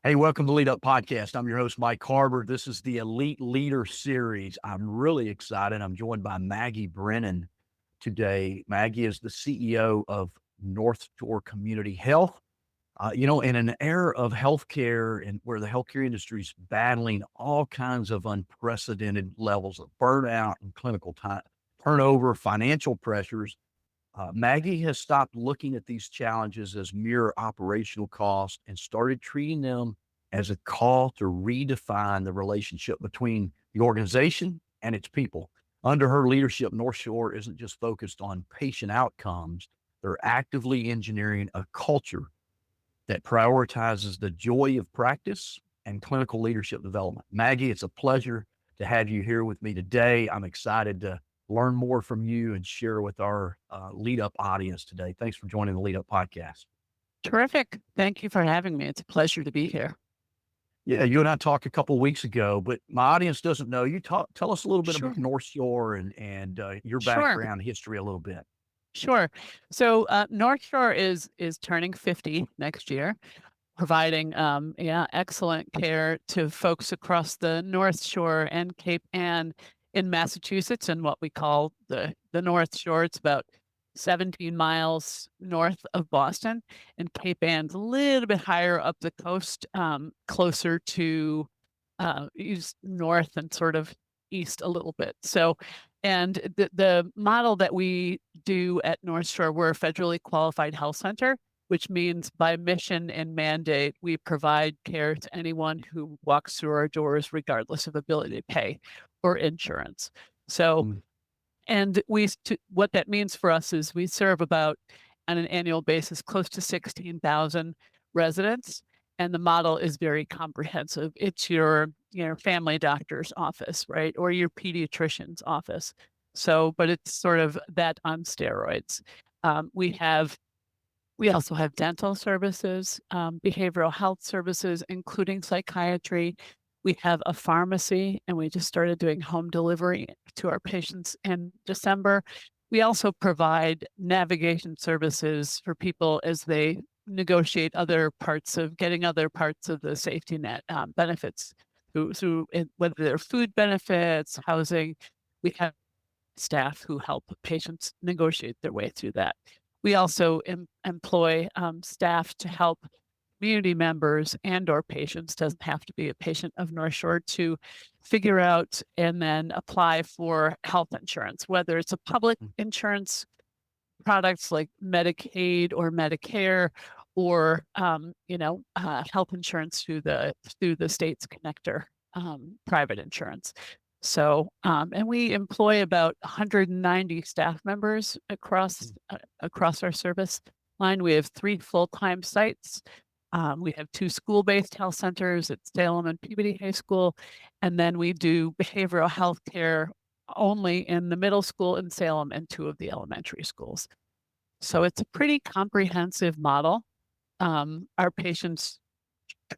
Hey, welcome to Lead Up Podcast. I'm your host, Mike Harbour. This is the Elite Leader Series. I'm really excited. I'm joined by Maggie Brennan today. Maggie is the CEO of North Shore Community Health. In an era of healthcare and where the healthcare industry is battling all kinds of unprecedented levels of burnout and clinical time, turnover, financial pressures, Maggie has stopped looking at these challenges as mere operational costs and started treating them as a call to redefine the relationship between the organization and its people. Under her leadership, North Shore isn't just focused on patient outcomes, they're actively engineering a culture that prioritizes the joy of practice and clinical leadership development. Maggie, it's a pleasure to have you here with me today. I'm excited to learn more from you and share with our Lead Up audience today. Thanks for joining the Lead Up podcast. Terrific. Thank you for having me. It's a pleasure to be here. Yeah, you and I talked a couple of weeks ago, but my audience doesn't know you. Tell us a little bit about Sure. North Shore and your Sure. background history a little bit. Sure. So North Shore is turning 50 next year, providing excellent care to folks across the North Shore and Cape Ann in Massachusetts and what we call the North Shore. It's about 17 miles north of Boston, and Cape Ann's a little bit higher up the coast, closer to east, north, and sort of east a little bit. So, and the model that we do at North Shore, we're a federally qualified health center, which means by mission and mandate, we provide care to anyone who walks through our doors, regardless of ability to pay or insurance. So, Mm. and what that means for us is we serve about, on an annual basis, close to 16,000 residents. And the model is very comprehensive. It's your family doctor's office, right? Or your pediatrician's office. So, but it's sort of that on steroids. We also have dental services, behavioral health services, including psychiatry. We have a pharmacy, and we just started doing home delivery to our patients in December. We also provide navigation services for people as they negotiate getting other parts of the safety net benefits whether they're food benefits, housing. We have staff who help patients negotiate their way through that. We also employ staff to help community members and or patients, doesn't have to be a patient of North Shore, to figure out and then apply for health insurance, whether it's a public Mm. insurance products like Medicaid or Medicare, or health insurance through the state's connector, private insurance. So, and we employ about 190 staff members across our service line. We have 3 full-time sites. We have 2 school-based health centers at Salem and Peabody High School, and then we do behavioral health care only in the middle school in Salem and 2 of the elementary schools. So it's a pretty comprehensive model. Our patients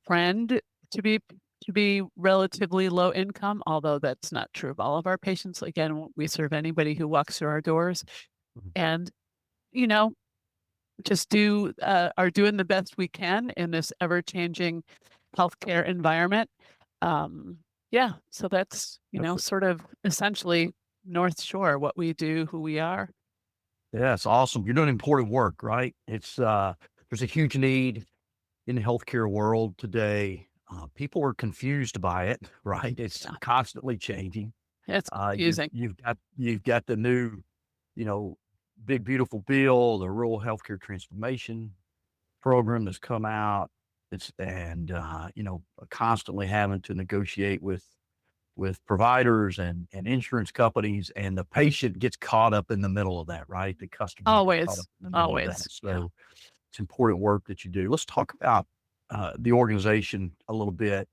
trend to be relatively low income, although that's not true of all of our patients. Again, we serve anybody who walks through our doors, Mhm. and you know, just are doing the best we can in this ever-changing healthcare environment. Yeah, so that's That's sort of essentially North Shore, what we do, who we are. Yeah, it's awesome. You're doing important work, right? There's a huge need in the healthcare world today. People are confused by it, right? It's Yeah, constantly changing. it's confusing. You've got the new, you know, big beautiful bill, the rural healthcare transformation program that's come out. Constantly having to negotiate with providers and insurance companies, and the patient gets caught up in the middle of that, right? The customer gets caught Always, up in the middle of that. always. Yeah, So it's important work that you do. Let's talk about the organization a little bit.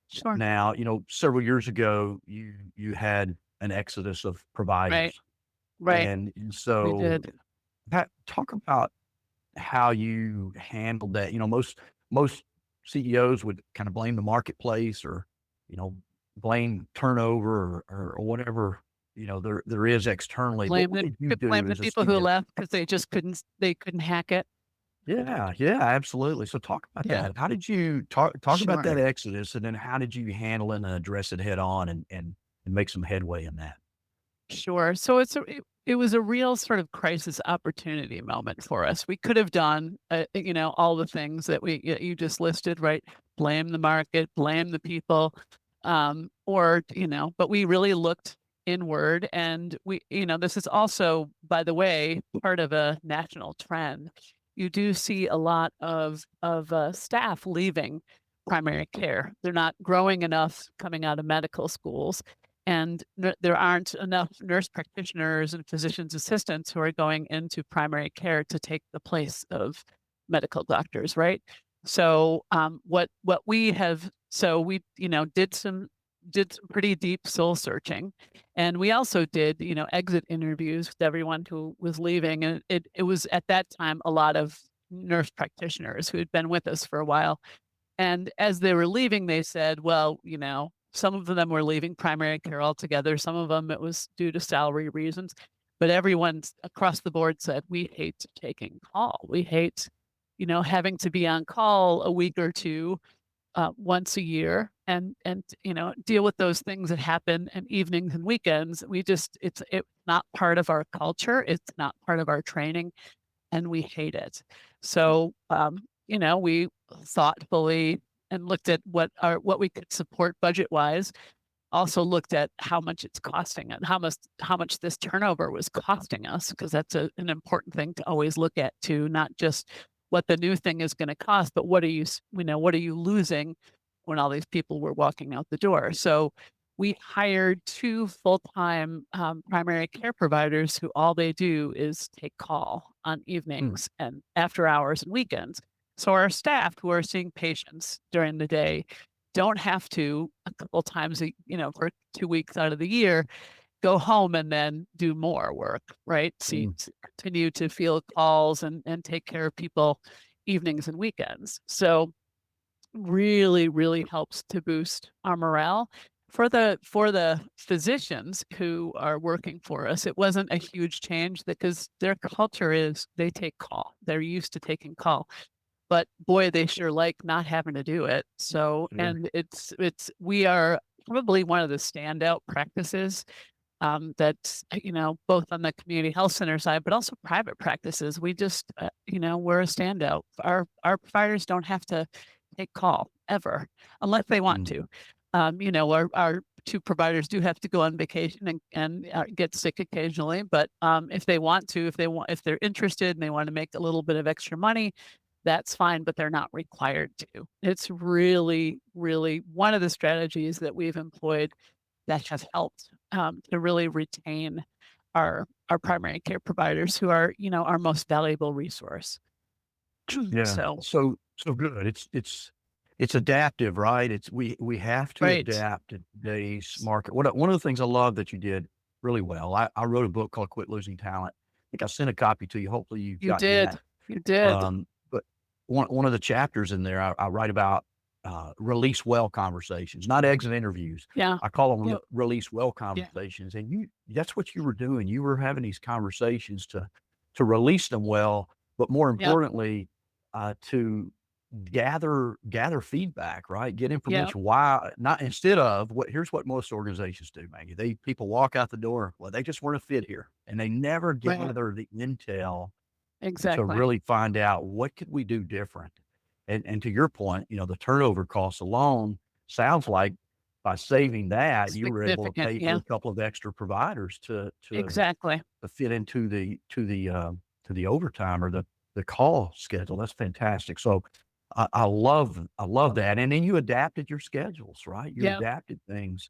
sure. Now, several years ago, you had an exodus of Right, providers, right. and We so did. talk about how you handled that. Most CEOs would kind of blame the marketplace, or you know blame turnover, or whatever there is externally. But Blame what the did you do blame the as a people who CEO? left because they couldn't hack it. Yeah, absolutely. So talk about Yeah, that. How did you talk about that sure. exodus, and then how did you handle it and address it head on and make some headway in that? Sure. So it was a real sort of crisis opportunity moment for us. We could have done, all the things that you just listed, right? Blame the market, blame the people, but we really looked inward, and this is also, by the way, part of a national trend. You do see a lot of staff leaving primary care. They're not growing enough coming out of medical schools, and there aren't enough nurse practitioners and physician's assistants who are going into primary care to take the place of medical doctors, right? So what we have so we did some pretty deep soul searching, and we also did exit interviews with everyone who was leaving, and it was at that time a lot of nurse practitioners who had been with us for a while, and as they were leaving, they said, well, some of them were leaving primary care altogether. Some of them it was due to salary reasons. But everyone across the board said, we hate taking call. We hate, having to be on call a week or two once a year and deal with those things that happen in evenings and weekends. It's not part of our culture. It's not part of our training, and we hate it. So, we thoughtfully and looked at what we could support budget wise. Also looked at how much it's costing and how much this turnover was costing us, because that's an important thing to always look at too, not just what the new thing is going to cost, but what are you losing when all these people were walking out the door. So we hired two full-time primary care providers who all they do is take call on Mm, evenings and after hours and weekends. So our staff who are seeing patients during the day don't have to a couple times for 2 weeks out of the year go home and then do more work, right? mm, Continue to field calls and take care of people evenings and weekends. So really, really helps to boost our morale. For the physicians who are working for us, it wasn't a huge change because their culture is they take call. They're used to taking call. But boy, they sure like not having to do it. So, yeah. and we are probably one of the standout practices that's both on the community health center side, but also private practices. We just we're a standout. Our providers don't have to take call ever unless they want Mm, to. Our two providers do have to go on vacation and get sick occasionally, but if they want to, if they're interested and they want to make a little bit of extra money, that's fine, but they're not required to. It's really, really one of the strategies that we've employed that has helped to really retain our primary care providers who are, our most valuable resource. yeah. So, So good. It's adaptive, right? We have to right. adapt to today's market. One of the things I love that you did really well. I wrote a book called Quit Losing Talent. I think I sent a copy to you. Hopefully you've You gotten that. did. You did. But one of the chapters in there, I write about release well conversations, not exit interviews. Yeah. I call them Yeah. release well Yeah. conversations, and that's what you were doing. You were having these conversations to release them well, but more Yep. importantly, to gather feedback, right? Get Yep. information. Why not instead of what? Here's what most organizations do, Maggie. People walk out the door. Well, they just weren't a fit here, and they never Right. gather the intel to Exactly. really find out what could we do different. And to your point, the turnover costs alone sounds like by saving that, you were able to Significant. pay for Yeah. a couple of extra providers Exactly. to fit into the overtime or the call schedule. That's fantastic. So I love that. And then you adapted your schedules, right? You Yeah. adapted things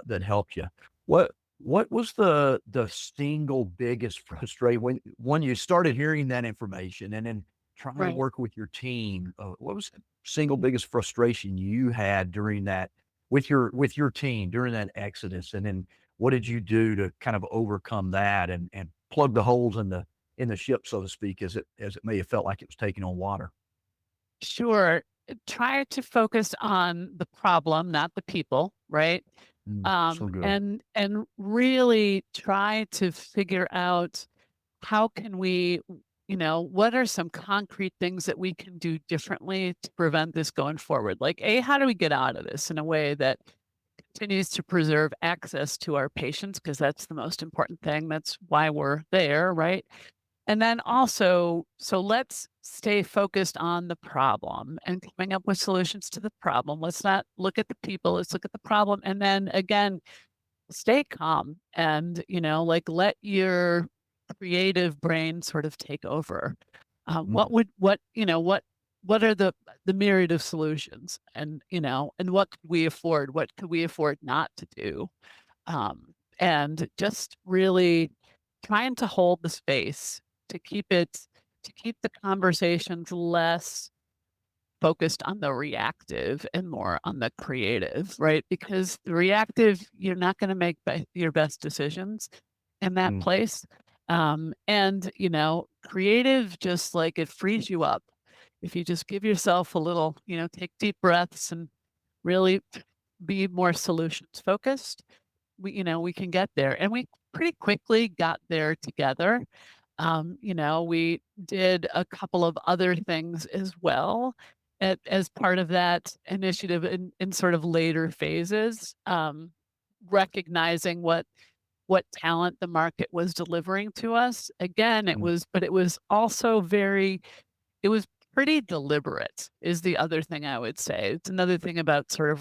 that helped you. What what was the single biggest frustration when you started hearing that information and then trying to Right. work with your team? What was the single biggest frustration you had during that with your team during that exodus? And then what did you do to kind of overcome that and plug the holes in the ship, so to speak, as it may have felt like it was taking on water? Sure. Try to focus on the problem, not the people, right? So good. And really try to figure out how can we, what are some concrete things that we can do differently to prevent this going forward? Like, A, how do we get out of this in a way that continues to preserve access to our patients? Because that's the most important thing. That's why we're there, right? And then also, so let's stay focused on the problem and coming up with solutions to the problem. Let's not look at the people, let's look at the problem. And then again, stay calm and, like let your creative brain sort of take over. Mm, What are the myriad of solutions and what could we afford? What could we afford not to do? And just really trying to hold the space to keep it to keep the conversations less focused on the reactive and more on the creative, right? Because the reactive, you're not going to make your best decisions in that mm, place. And creative, just like it frees you up. If you just give yourself a little, take deep breaths and really be more solutions focused, we can get there. And we pretty quickly got there together. We did a couple of other things as well as part of that initiative in sort of later phases, recognizing what talent the market was delivering to us. Again, mm. it was also it was pretty deliberate is the other thing I would say. It's another thing about sort of,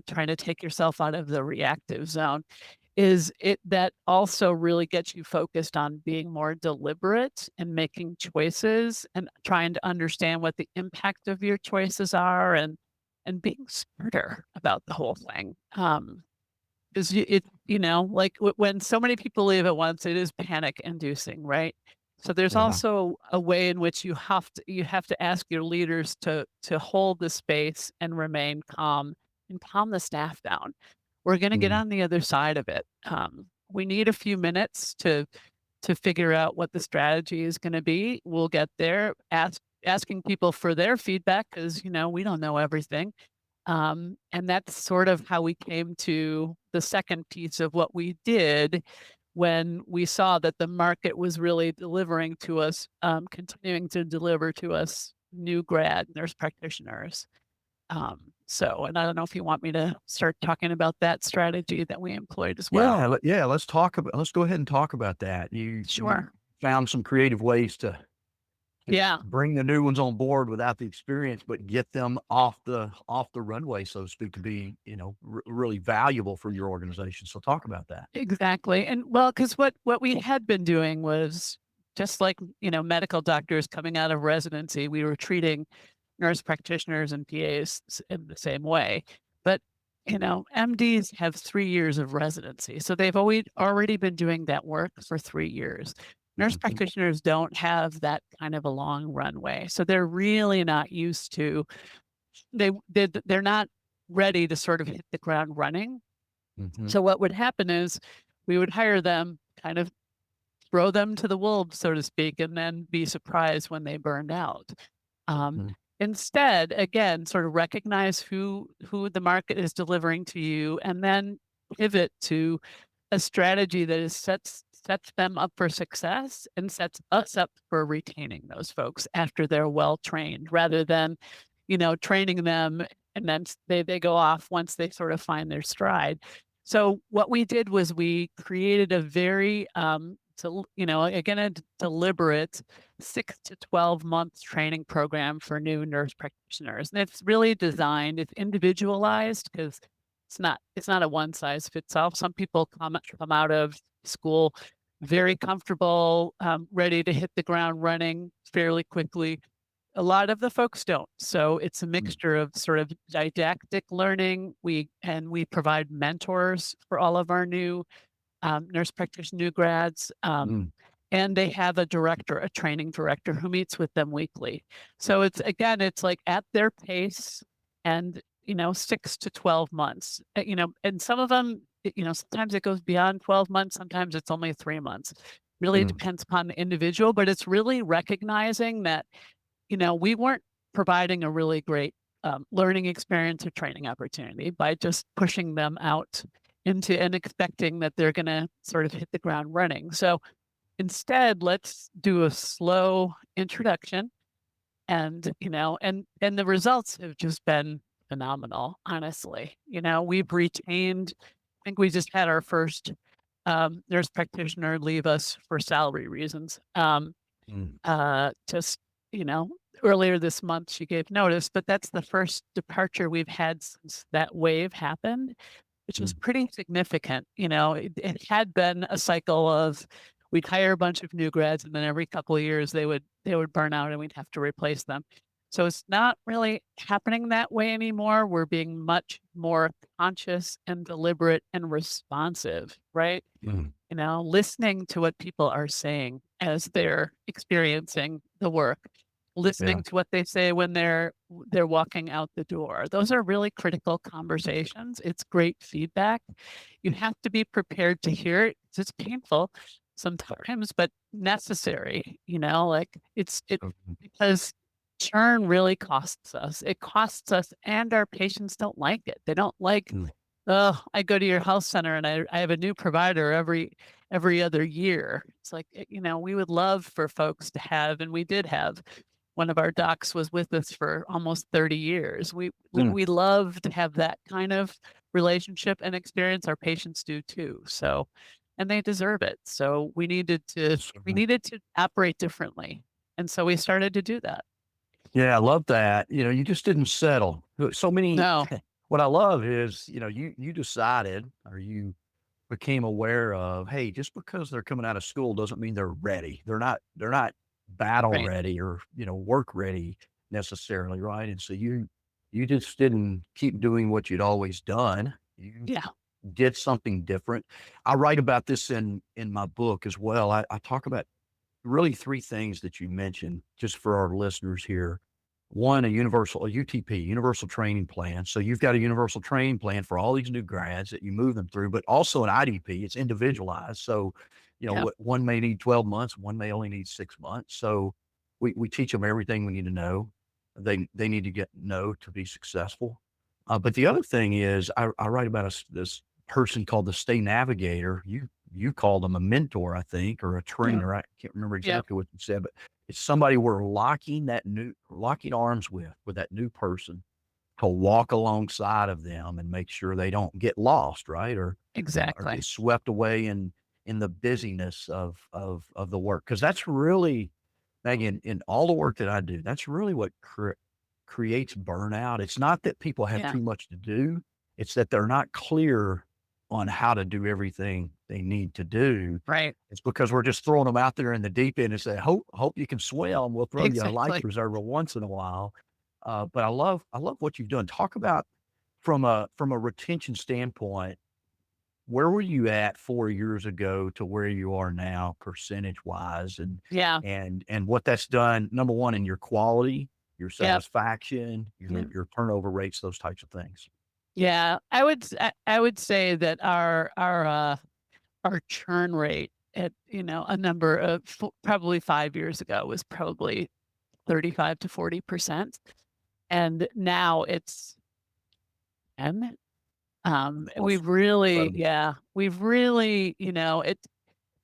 trying to take yourself out of the reactive zone is it that also really gets you focused on being more deliberate and making choices and trying to understand what the impact of your choices are and being smarter about the whole thing. 'Cause like, when so many people leave at once, it is panic inducing, right? So there's Yeah. also a way in which you have to ask your leaders to hold the space and remain calm and calm the staff down. We're gonna get Mm, on the other side of it. We need a few minutes to figure out what the strategy is gonna be. We'll get there, asking people for their feedback because we don't know everything. And that's sort of how we came to the second piece of what we did when we saw that the market was really delivering to us, continuing to deliver to us new grad nurse practitioners. And I don't know if you want me to start talking about that strategy that we employed as well. yeah, yeah. Let's go ahead and talk about that. You Sure. found some creative ways to Yeah. bring the new ones on board without the experience, but get them off the runway, so to speak, to be really valuable for your organization. So talk about that. Exactly, and well, because what we had been doing was just like, medical doctors coming out of residency, we were treating nurse practitioners and PAs in the same way. But, MDs have 3 years of residency, so they've already been doing that work for 3 years. Nurse Mhm, practitioners don't have that kind of a long runway, so they're really not used to they're not ready to sort of hit the ground running. mhm, So what would happen is we would hire them, kind of throw them to the wolves, so to speak, and then be surprised when they burned out. Um, mhm, Instead, again, sort of recognize who the market is delivering to you, and then pivot to a strategy that sets them up for success and sets us up for retaining those folks after they're well trained, rather than, training them and then they go off once they sort of find their stride. So what we did was we created a very again a deliberate 6 to 12 month training program for new nurse practitioners. And it's really designed, it's individualized because it's not a one size fits all. Some people come out of school very comfortable, ready to hit the ground running fairly quickly. A lot of the folks don't. So it's a mm, mixture of sort of didactic learning. We provide mentors for all of our new nurse practitioner new grads. mm, And they have a training director who meets with them weekly. So it's like at their pace and, 6 to 12 months, and some of them, sometimes it goes beyond 12 months, sometimes it's only 3 months. Really mm, depends upon the individual, but it's really recognizing that, we weren't providing a really great learning experience or training opportunity by just pushing them out into and expecting that they're going to sort of hit the ground running. So instead, let's do a slow introduction. And, and the results have just been phenomenal, honestly. We've retained, I think we just had our first nurse practitioner leave us for salary reasons. Mm. Just, earlier this month she gave notice, but that's the first departure we've had since that wave happened, which was Mm. pretty significant. It had been a cycle of we'd hire a bunch of new grads, and then every couple of years they would burn out and we'd have to replace them. So it's not really happening that way anymore. We're being much more conscious and deliberate and responsive, right? Mm. Listening to what people are saying as they're experiencing the work, Yeah. listening to what they say when they're walking out the door. Those are really critical conversations. It's great feedback. You have to be prepared to hear it. It's painful sometimes, but necessary, like it Okay. because churn really costs us. It costs us, and our patients don't like it. They don't like, Mm. oh, I go to your health center and I have a new provider every other year. It's like, we would love for folks to have, and we did have, one of our docs was with us for almost 30 years. Mm. We love to have that kind of relationship and experience. Our patients do too. So, and they deserve it. So we Certainly. needed to operate differently. And so we started to do that. Yeah, I love that. You just didn't settle. So many No, what I love is, you decided or you became aware of, hey, just because they're coming out of school doesn't mean they're ready. They're not battle right. ready or, work ready necessarily, right? And so you just didn't keep doing what you'd always done. You Yeah. did something different. I write about this in my book as well. I talk about really 3 things that you mentioned just for our listeners here. 1, a UTP, universal training plan. So you've got a universal training plan for all these new grads that you move them through, but also an IDP. It's individualized. So, Yeah. what one may need 12 months, one may only need 6 months. So we teach them everything we need to know. They need to know to be successful. But the other thing is I write about this person called the Stay Navigator. You called them a mentor, I think, or a trainer. I can't remember Yep. exactly what you said, but it's somebody we're locking arms with that new person to walk alongside of them and make sure they don't get lost, right? Or get Exactly. swept away in the busyness of the work. Because that's really, Maggie, in all the work that I do, that's really what creates burnout. It's not that people have Yeah. too much to do, it's that they're not clear on how to do everything they need to do. Right. It's because we're just throwing them out there in the deep end and say, hope you can swim. We'll throw you a life Exactly. preserver once in a while. But I love what you've done. Talk about from a retention standpoint, where were you at 4 years ago to where you are now percentage wise Yeah. and what that's done, number 1, in your quality, your Yep. satisfaction, Yeah. your turnover rates, those types of things. Yeah. I would say that our churn rate at, a number of probably 5 years ago was probably 35 to 40%. And now it's 10. Awesome. Incredible. We've really,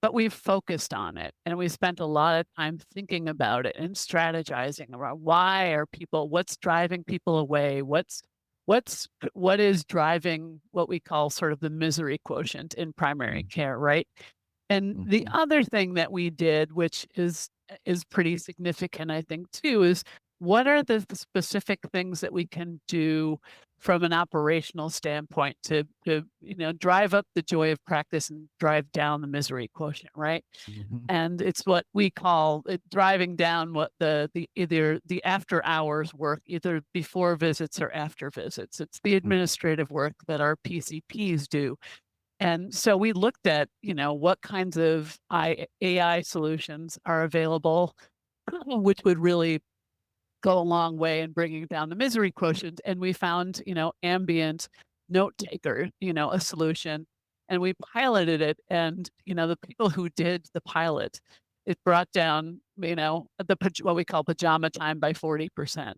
but we've focused on it, and we spent a lot of time thinking about it and strategizing around what's driving people away, what is driving what we call sort of the misery quotient in primary Mm. care, right? And the Mhm. other thing that we did, which is pretty significant, I think, too, is what are the specific things that we can do from an operational standpoint to drive up the joy of practice and drive down the misery quotient, right? Mhm. And it's what we call it driving down what the either the after hours work, either before visits or after visits. It's the Mm. administrative work that our PCPs do. And so we looked at, what kinds of AI solutions are available, which would really go a long way in bringing down the misery quotient. And we found, ambient note taker, a solution, and we piloted it. And, the people who did the pilot, it brought down, what we call pajama time by 40%.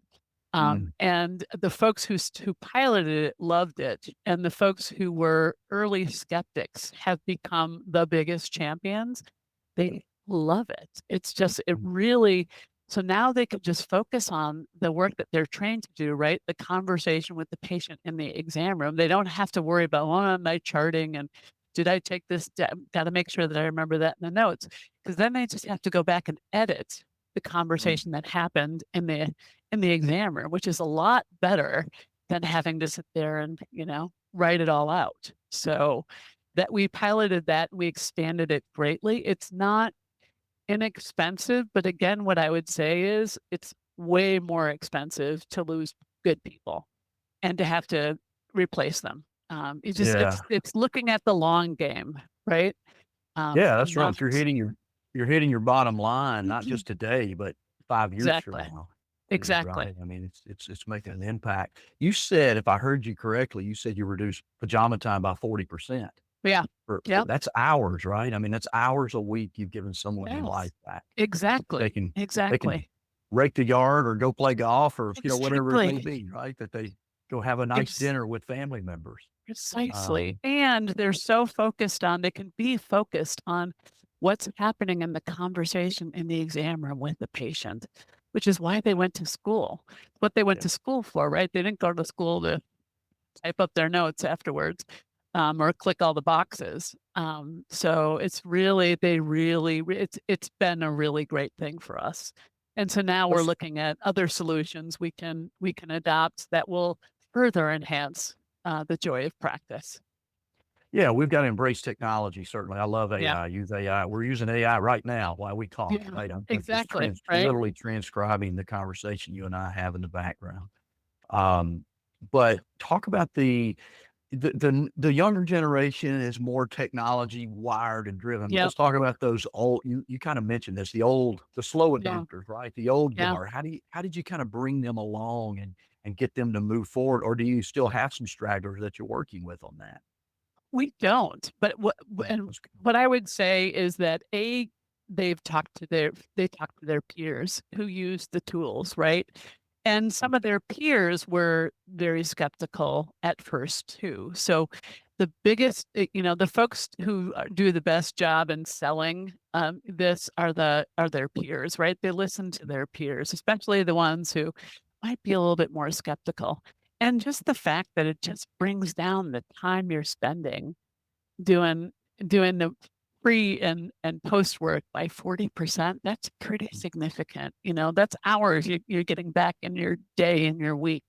Mm. And the folks who piloted it loved it, and the folks who were early skeptics have become the biggest champions. They love it. It's just, it Mm, really, so now they can just focus on the work that they're trained to do, right? The conversation with the patient in the exam room. They don't have to worry about, oh, am I charting and did I take this? Got to make sure that I remember that in the notes. Because then they just have to go back and edit the mm. conversation that happened in the exam room, which is a lot better than having to sit there and, write it all out. So that we piloted that, we expanded it greatly. It's not inexpensive, but again, what I would say is it's way more expensive to lose good people and to have to replace them. It's just Yeah. it's looking at the long game, right? Yeah, And that's right. not You're hitting your bottom line, not just today, but 5 years from exactly, now, exactly. right? I mean, it's making an impact. You said, if I heard you correctly, you said you reduced pajama time by 40% Yeah. for Yep. that's hours, right? I mean, that's hours a week you've given someone their Yes. life back. They Exactly. can they can Exactly. rake the yard or go play golf or, whatever it may Exactly. be, right? That they go have a nice Ex- dinner with family members. Precisely. Um, And they're so focused on, they can be focused on what's happening in the conversation in the exam room with the patient, which is why they went to school. What they went yeah. to school for, right? They didn't go to school to type up their notes afterwards, or click all the boxes. So it's really, it's been a really great thing for us. And so now we're Let's looking at other solutions we can adopt that will further enhance the joy of practice. Yeah, we've got to embrace technology, certainly. I love Yeah. AI, use AI. We're using AI right now while we talk, Yeah. right? I'm just Exactly. Right. literally transcribing the conversation you and I have in the background. Um, but talk about the younger generation is more technology wired and driven. But Yep. let's talk about those old, you kind of mentioned this, the slow Yeah. adopters, right? The old Yeah. guard. How did you kind of bring them along and get them to move forward? Or do you still have some stragglers that you're working with on that? We don't, but Oh, and that's good. what I would say is that they talk to their peers who use the tools, right? And some of their peers were very skeptical at first too. So the biggest, the folks who do the best job in selling this are their peers, right? They listen to their peers, especially the ones who might be a little bit more skeptical. And just the fact that it just brings down the time you're spending doing doing the pre and post work by 40%, that's pretty significant. That's hours you're getting back in your day and your week.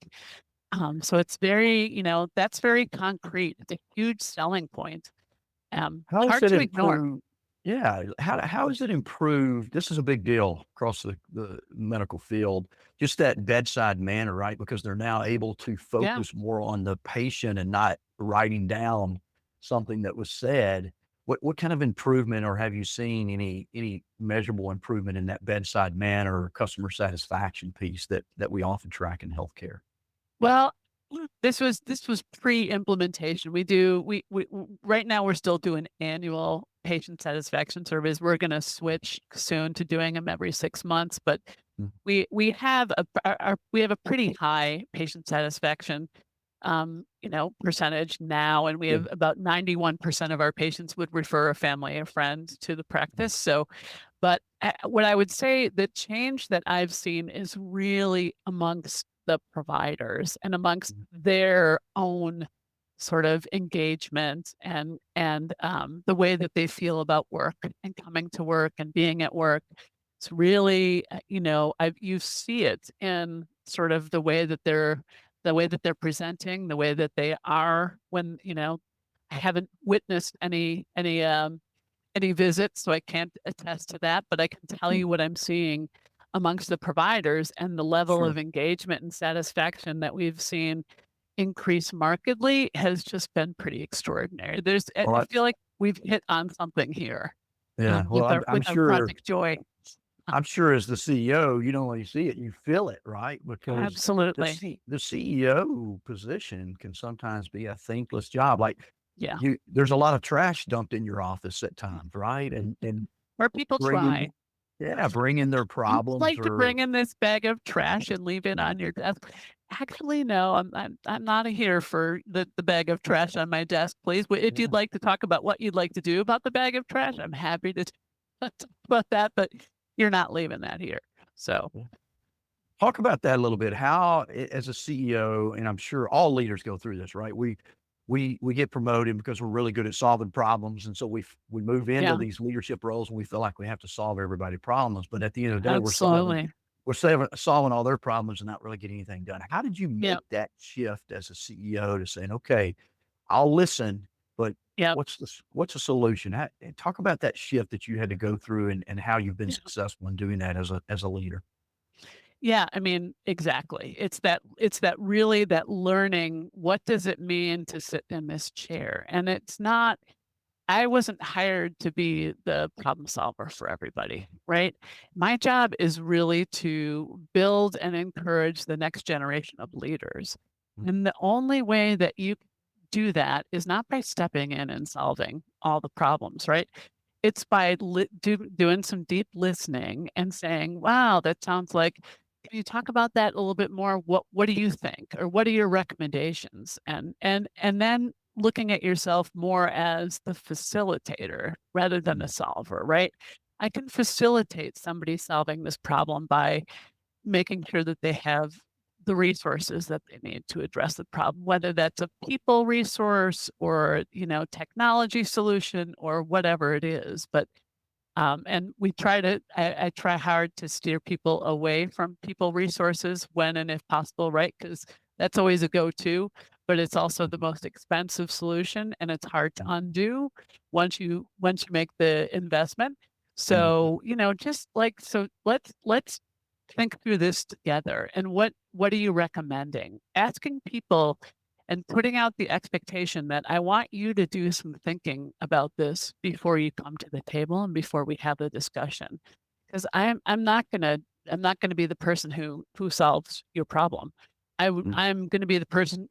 So it's very, that's very concrete. It's a huge selling point. How has Hard it to ignore. improved? Yeah, how has it improved? This is a big deal across the medical field, just that bedside manner, right? Because they're now able to Yeah. focus more on the patient and not writing down something that was said. What kind of improvement, or have you seen any measurable improvement in that bedside manner or customer satisfaction piece that we often track in healthcare? Well, this was pre-implementation. Right now we're still doing annual patient satisfaction surveys. We're going to switch soon to doing them every 6 months, but Mm, we have we have a pretty high patient satisfaction percentage now, and we have good. about 91% of our patients would refer a family or friend to the Mm, practice. So, but what I would say, the change that I've seen is really amongst the providers and amongst mm, their own sort of engagement and the way that they feel about work and coming to work and being at work. It's really, you see it in sort of the way that they're presenting, the way that they are when, I haven't witnessed any visits, so I can't attest to that, but I can tell mm, you what I'm seeing amongst the providers and the level sure. of engagement and satisfaction that we've seen increase markedly has just been pretty extraordinary. I Well, feel like we've hit on something here, yeah. Well, with I'm our sure. Project Joy. I'm sure as the CEO, you don't only see it, you feel it, right? Because Absolutely. the CEO position can sometimes be a thankless job. Like Yeah. there's a lot of trash dumped in your office at times, right? And Where people bringing, try. yeah, bringing their You'd problems like to or bring in this bag of trash and leave it on your desk. Actually, no, I'm not here for the bag of trash on my desk, please. If yeah, you'd like to talk about what you'd like to do about the bag of trash, I'm happy to. about that, but you're not leaving that here. So Talk about that a little bit. How, as a CEO, and I'm sure all leaders go through this, right? We get promoted because we're really good at solving problems, and so we move into yeah, these leadership roles, and we feel like we have to solve everybody's problems. But at the end of the day, absolutely. solving all their problems and not really getting anything done. How did you Yeah, make that shift as a CEO to saying, okay, I'll listen, but yeah. what's the solution? Talk about that shift that you had to go through and how you've been successful in doing that as a leader. Yeah, I mean, exactly. It's that really that learning, what does it mean to sit in this chair? And it's not I wasn't hired to be the problem solver for everybody, right? My job is really to build and encourage the next generation of leaders. Mm, And the only way that you do that is not by stepping in and solving all the problems, right? It's by doing some deep listening and saying, wow, that sounds like, can you talk about that a little bit more? What do you think? Or what are your recommendations? And then looking at yourself more as the facilitator rather than mm, the solver, right? I can facilitate somebody solving this problem by making sure that they have the resources that they need to address the problem, whether that's a people resource or, technology solution or whatever it is. But and I try hard to steer people away from people resources when and if possible, right? Because that's always a go-to, but it's also the mhm, most expensive solution and it's hard to mm, undo once you make the investment. mhm, So, just like, so let's think through this together. And what are you recommending? Asking people and putting out the expectation that I want you to do some thinking about this before you come to the table and before we have the discussion. Because I'm not gonna be the person who solves your problem. mm, I'm gonna be the person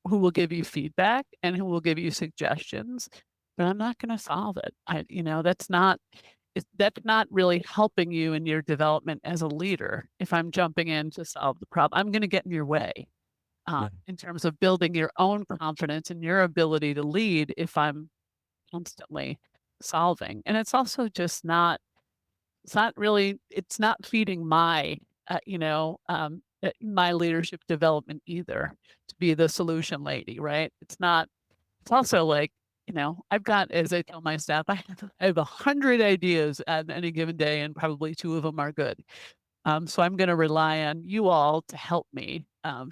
who will give you feedback and who will give you suggestions, but I'm not gonna solve it. That's not really helping you in your development as a leader if I'm jumping in to solve the problem. I'm gonna get in your way, yeah, in terms of building your own confidence and your ability to lead if I'm constantly solving. And it's also just not it's not feeding my leadership development either to be the solution lady, right? It's also like, I've got, as I tell my staff, I have 100 ideas at any given day, and probably two of them are good. So I'm going to rely on you all to help me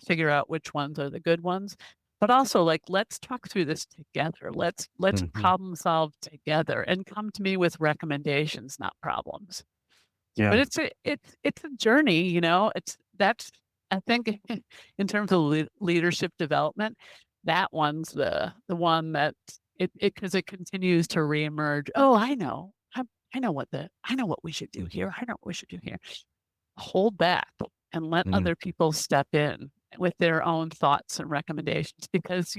figure out which ones are the good ones. But also, like, let's talk through this together. Let's mhm, problem solve together and come to me with recommendations, not problems. But yeah, it's a journey, It's that's I think in terms of leadership development, that one's the one that it because it continues to reemerge. Oh, I know what we should do mhm, here. I know what we should do here. Hold back and let mhm, other people step in with their own thoughts and recommendations because,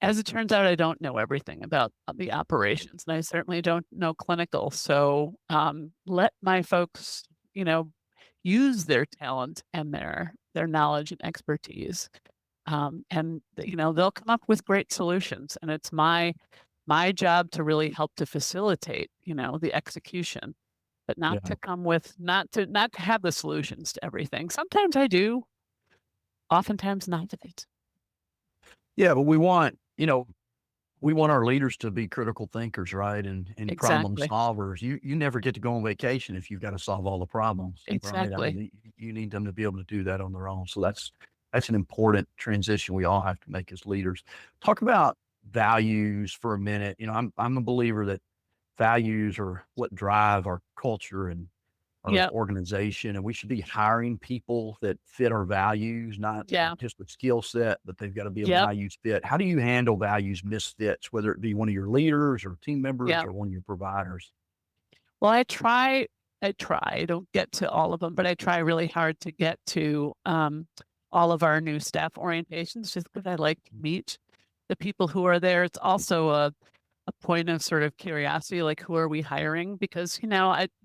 as it turns out, I don't know everything about the operations, and I certainly don't know clinical. So, let my folks, use their talent and their knowledge and expertise, and they'll come up with great solutions. And it's my job to really help to facilitate, the execution, but not yeah. to come with not to have the solutions to everything. Sometimes I do, oftentimes not. Yeah, but we want our leaders to be critical thinkers, right? And problem Exactly, solvers. You never get to go on vacation if you've got to solve all the problems, right? I exactly. mean, you need them to be able to do that on their own. So that's an important transition we all have to make as leaders. Talk about values for a minute. I'm a believer that values are what drive our culture and our Yep, organization, and we should be hiring people that fit our values, not yeah, just a skill set, but they've got to be a yep, values fit. How do you handle values misfits, whether it be one of your leaders or team members yeah. or one of your providers? Well, I don't get to all of them, but I try really hard to get to, all of our new staff orientations just because I like to meet the people who are there. It's also a point of sort of curiosity, like, who are we hiring? Because,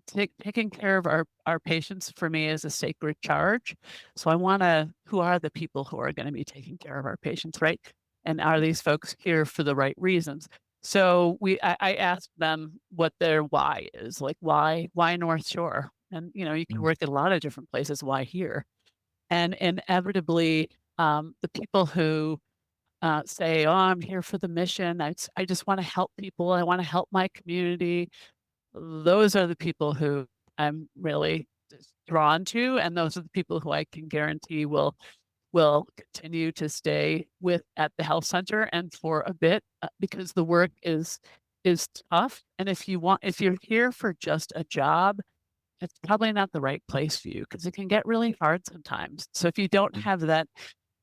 taking care of our patients for me is a sacred charge. So I wanna who are the people who are gonna be taking care of our patients, right? And are these folks here for the right reasons? So I asked them what their why is, like, why North Shore? And, you can Mm. work at a lot of different places, why here? And inevitably, the people who, say, "Oh, I'm here for the mission. I just wanna help people. I wanna help my community." Those are the people who I'm really just drawn to, and those are the people who I can guarantee will continue to stay with at the health center and for a bit, because the work is tough, and if you're here for just a job, it's probably not the right place for you because it can get really hard sometimes. So if you don't Mm. have that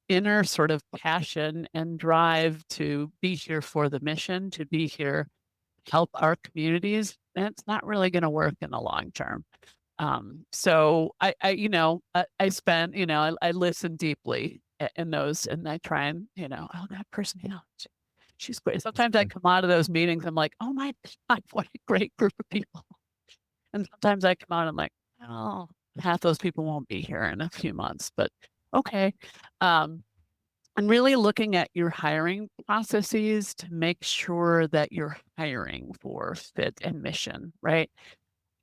inner sort of passion and drive to be here for the mission, to be here, help our communities, then it's not really gonna work in the long term. So I spend, I listen deeply in those, and I try and, oh, that person, she's great. Sometimes I come out of those meetings, I'm like, oh my God, what a great group of people. And sometimes I come out, I'm like, oh, half those people won't be here in a few months, but okay. Um, and really looking at your hiring processes to make sure that you're hiring for fit and mission, right?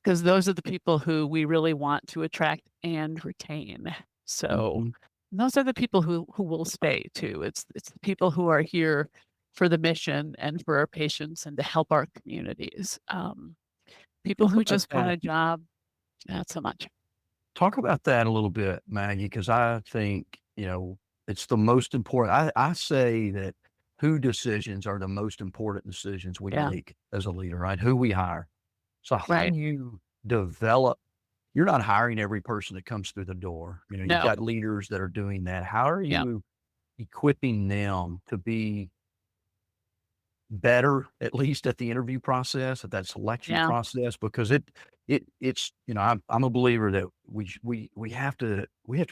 Because those are the people who we really want to attract and retain. So Mhm. those are the people who will stay too. It's the people who are here for the mission and for our patients and to help our communities. People Talk who about just want that. a job, not so much. Talk about that a little bit, Maggie, because I think, it's the most important. I say that who decisions are the most important decisions we Yeah, make as a leader, right? Who we hire. So how do right. you develop you're not hiring every person that comes through the door. You've No, got leaders that are doing that. How are yeah, you equipping them to be better, at least at the interview process, at that selection yeah, process? Because it's I'm a believer that we have to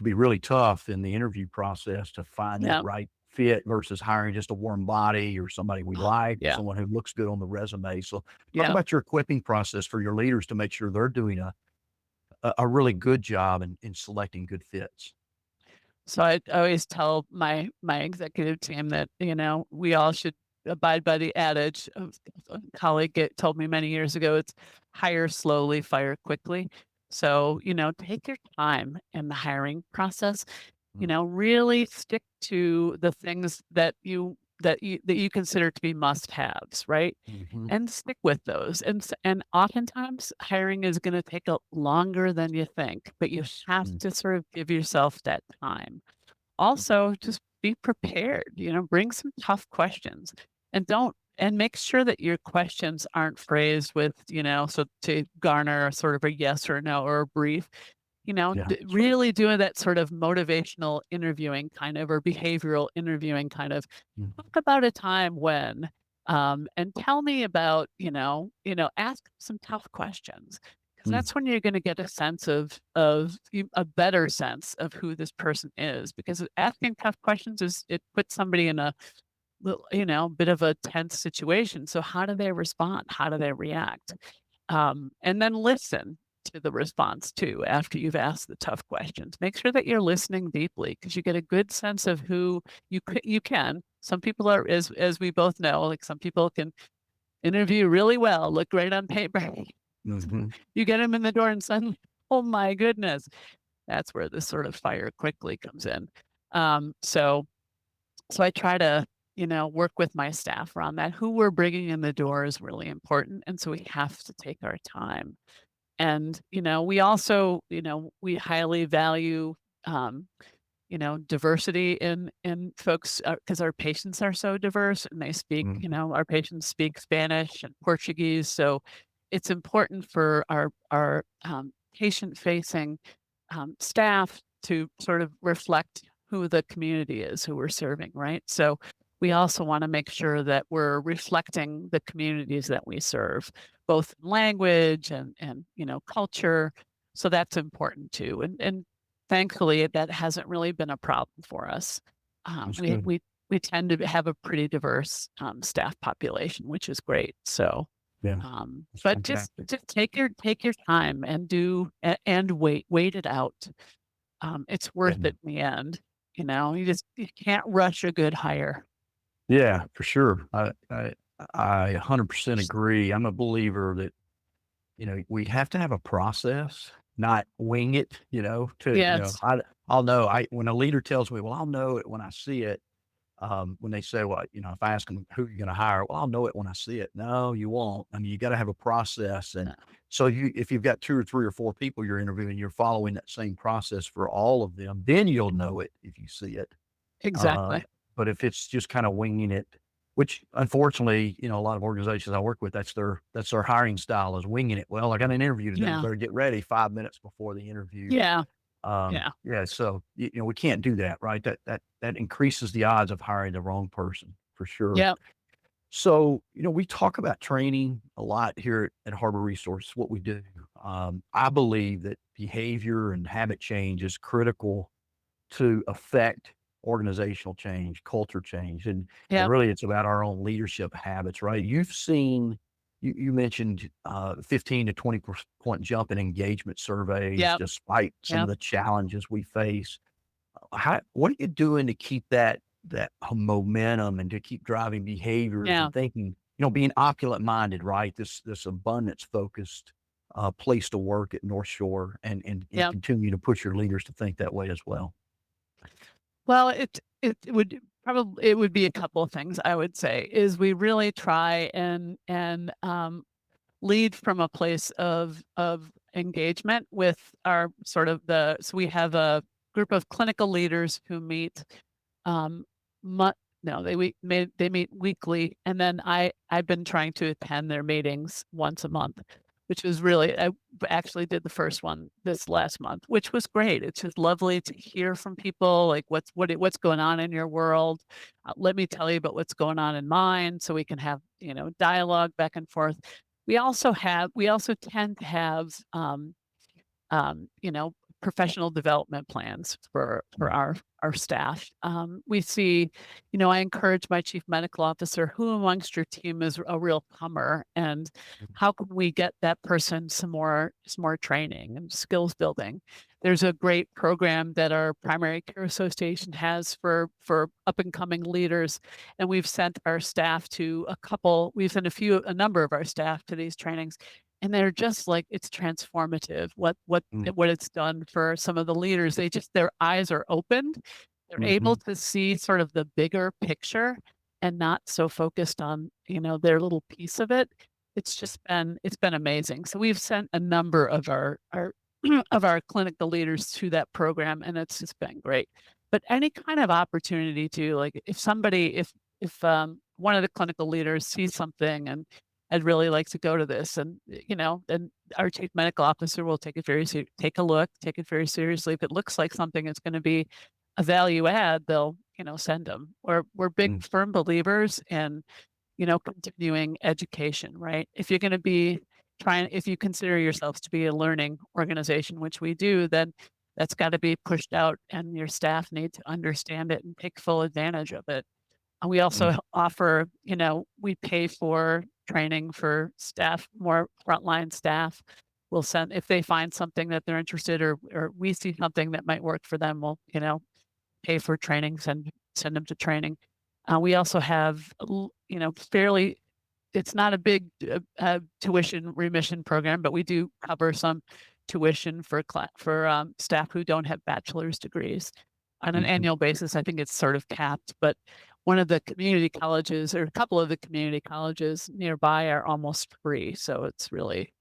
be really tough in the interview process to find that yeah, right fit versus hiring just a warm body or somebody we like or yeah, someone who looks good on the resume. So talk yeah. about your equipping process for your leaders to make sure they're doing a really good job in selecting good fits. So I always tell my executive team that, we all should abide by the adage of a colleague told me many years ago, it's hire slowly, fire quickly. So, take your time in the hiring process. Mm. Really stick to the things that you consider to be must-haves, right? Mhm. And stick with those. And oftentimes hiring is gonna take a longer than you think, but you have Mm. to sort of give yourself that time. Also, just be prepared, bring some tough questions and make sure that your questions aren't phrased with, so to garner sort of a yes or no or a brief, Yeah, that's right. really doing that sort of motivational interviewing kind of or behavioral interviewing kind of Mm. talk about a time when and tell me about, ask some tough questions because Mm. that's when you're going to get a sense a better sense of who this person is because asking tough questions is it puts somebody in a little, bit of a tense situation. So how do they respond? How do they react? And then listen to the response too after you've asked the tough questions. Make sure that you're listening deeply because you get a good sense of who you can. Some people are, as we both know, like some people can interview really well, look great on paper. Mhm. You get them in the door and suddenly, oh my goodness, that's where this sort of fire quickly comes in. So I try to, work with my staff around that. Who we're bringing in the door is really important, and so we have to take our time. And, we also, we highly value, um, diversity in folks because our patients are so diverse and they speak, Mhm. our patients speak Spanish and Portuguese. So it's important for our patient facing staff to sort of reflect who the community is who we're serving, right? So we also want to make sure that we're reflecting the communities that we serve, both in language and culture. So that's important too. And thankfully that hasn't really been a problem for us. Um, That's we good. we we tend to have a pretty diverse staff population, which is great. So Yeah, that's but just fantastic. just take your time and and wait it out. It's worth Yeah. it in the end. You can't rush a good hire. Yeah, for sure. I I 100% agree. I'm a believer that, we have to have a process, not wing it, Yes. I'll know. When a leader tells me, well, I'll know it when I see it. When they say, well, if I ask them who you're going to hire, well, I'll know it when I see it. No, you won't. I mean, you got to have a process. And No. so if you've got 2 or 3 or 4 people you're interviewing, you're following that same process for all of them, then you'll know it if you see it. Uh, Exactly. but if it's just kind of winging it, which unfortunately, a lot of organizations I work with, that's their hiring style is winging it. Well, I got an interview today. Yeah. Better get ready 5 minutes before the interview. Yeah. Yeah. Yeah, so we can't do that, right? That increases the odds of hiring the wrong person for sure. Yep. So, we talk about training a lot here at Harbor Resource, what we do. I believe that behavior and habit change is critical to affect organizational change, culture change, and Yep. really it's about our own leadership habits, right? You mentioned 15 to 20 point jump in engagement surveys, Yep. despite some of Yep. the challenges we face. What are you doing to keep that momentum and to keep driving behaviors Yeah. and thinking, being opulent minded, right? This abundance focused place to work at North Shore and Yep. continue to push your leaders to think that way as well. Well, it would be a couple of things I would say is we really try and lead from a place of engagement with our sort of so we have a group of clinical leaders who meet um mu- no, they meet weekly, and then I've been trying to attend their meetings once a month, which was really I actually did the first one this last month, which was great. It's just lovely to hear from people like what's going on in your world. Let me tell you about what's going on in mine, so we can have dialogue back and forth. We also tend to have you know, professional development plans for Mm, our staff. We see, I encourage my chief medical officer, who amongst your team is a real comer, and how can we get that person some more training and skills building? There's a great program that our primary care association has for up and coming leaders, and we've sent our staff to a number of our staff to these trainings, and they're just like it's transformative mm, what it's done for some of the leaders. Their eyes are opened. They're able mhm, to see sort of the bigger picture and not so focused on, their little piece of it. It's been amazing. So we've sent a number of our of our clinical leaders to that program, and it's just been great. But any kind of opportunity to like if one of the clinical leaders sees something and I'd really like to go to this. And, then our chief medical officer will take a look, take it very seriously. If it looks like something that's going to be a value add, they'll, send them. We're big mm, firm believers in, continuing education, right? If you consider yourselves to be a learning organization, which we do, then that's got to be pushed out and your staff need to understand it and take full advantage of it. And we also mm, offer, we pay for training for staff, more frontline staff. We'll send if they find something that they're interested or we see something that might work for them, we'll, pay for training, send them to training. We also have, fairly it's not a big tuition remission program, but we do cover some tuition for staff who don't have bachelor's degrees on an mhm. annual basis. I think it's sort of capped, but one of the community colleges or a couple of the community colleges nearby are almost free. So it's really,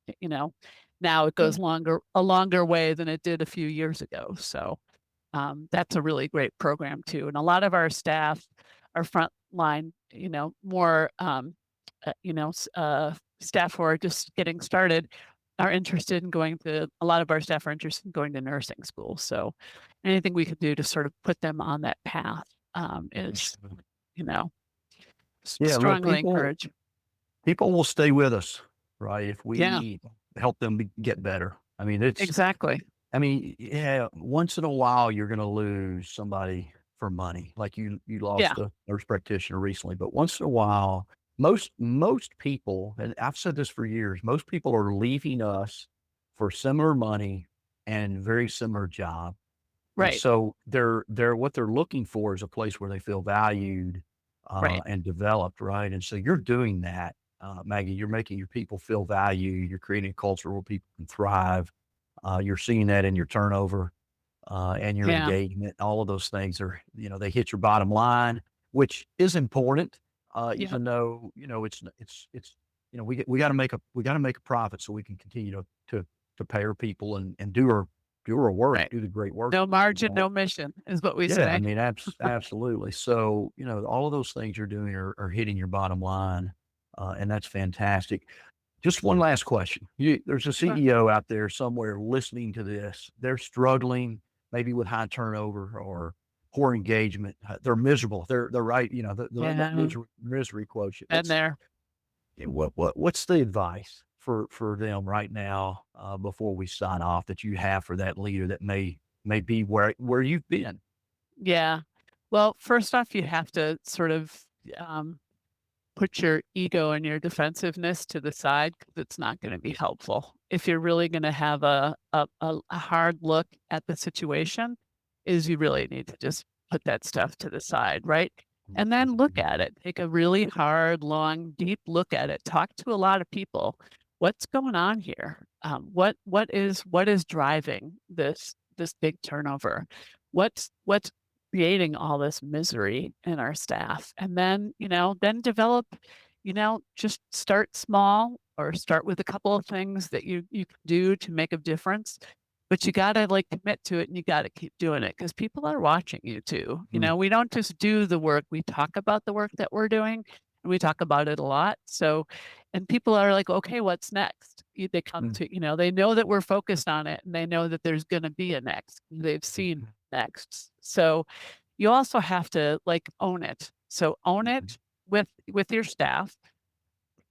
now it goes a longer way than it did a few years ago. So that's a really great program too. And a lot of our staff, our frontline, more, staff who are just getting started are interested in a lot of our staff are interested in going to nursing school. So anything we could do to sort of put them on that path is, Absolutely. you know, Yeah, look, strongly people encourage. people will stay with us, right, if Yeah, we help them get better. exactly. Yeah, once in a while, you're gonna lose somebody for money, like you Yeah, lost a nurse practitioner recently, but once in a while, most people, and I've said this for years, most people are leaving us for similar money and very similar job, and right. so they're what they're looking for is a place where they feel valued, Right. and developed, right? And so you're doing that, Maggie. You're making your people feel value. You're creating a culture where people can thrive. You're seeing that in your turnover and your Yeah. engagement. All of those things are, they hit your bottom line, which is important. Yep. Even though it's we got to make a profit so we can continue to pay our people and do our work, Right. do the great work. No margin, Uh, no mission is what we yeah, I say. mean, absolutely. So, all of those things you're doing are hitting your bottom line, and that's fantastic. Just one last question. There's a Sure. CEO out there somewhere listening to this. They're struggling maybe with high turnover or poor engagement. They're miserable. They're right. They're in that Yeah. misery quotient. Been there. What's the advice for them right now before we sign off that you have for that leader that may be where you've been? Yeah. Well, first off, you have to sort of um, put your ego and your defensiveness to the side because it's not going to be helpful. If you're really going to have a hard look at the situation, is you really need to just put that stuff to the side, right? And then look at it. Take a really hard, long, deep look at it. Talk to a lot of people. What's going on here? What is driving this big turnover? What's creating all this misery in our staff? And then, then develop, just start small or start with a couple of things that you can do to make a difference. But you gotta like commit to it and you gotta keep doing it because people are watching you too. Mhm, We don't just do the work, we talk about the work that we're doing and we talk about it a lot. So, and people are like, okay, what's next? They come mm, to, they know that we're focused on it and they know that there's going to be a next. They've seen mhm, next. So you also have to like own it. So own mhm, it with your staff,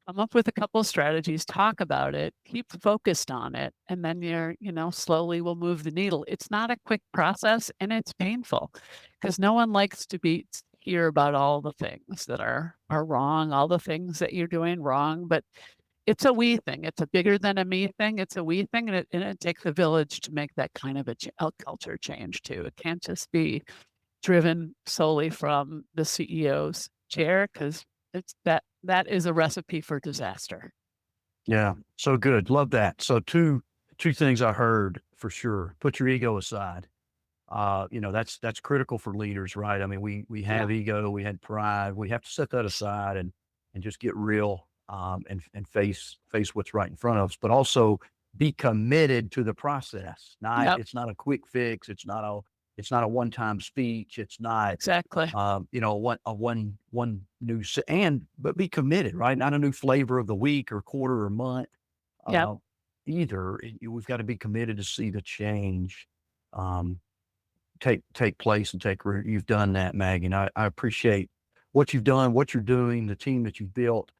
come up with a couple of strategies, talk about it, keep focused on it, and then slowly will move the needle. It's not a quick process and it's painful because no one likes to be hear about all the things that are wrong, all the things that you're doing wrong, but it's a we thing. It's a bigger than a me thing. It's a we thing, and it takes a village to make that kind of a culture change too. It can't just be driven solely from the CEO's chair because it's that is a recipe for disaster. yeah, so good. Love that. So two things I heard for sure. Put your ego aside. That's critical for leaders, right? I mean, we Yeah. have ego, we had pride. We have to set that aside and just get real and face what's right in front of us, but also be committed to the process. Not Yep. It's not a quick fix. It's not a one-time speech. It's not Exactly. one new but be committed, right? Not a new flavor of the week or quarter or month Yep. uh, either. We've got to be committed to see the change um, take place and take root. You've done that, Maggie, and I appreciate what you've done, what you're doing, the team that you've built,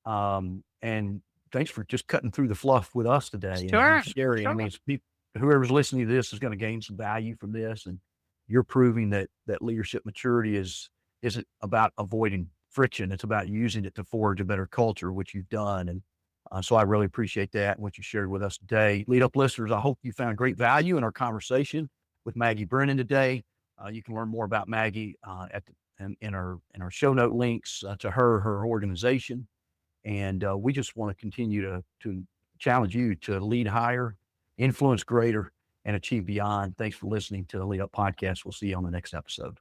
and thanks for just cutting through the fluff with us today and Sure. sharing. I Sure. mean, whoever's listening to this is going to gain some value from this, and you're proving that leadership maturity isn't about avoiding friction. It's about using it to forge a better culture, which you've done. And so I really appreciate that and what you shared with us today. Lead Up listeners, I hope you found great value in our conversation with Maggie Brennan today. You can learn more about Maggie in our show note links to her organization. And we just want to continue to challenge you to lead higher, influence greater, and achieve beyond. Thanks for listening to the Lead Up podcast. We'll see you on the next episode.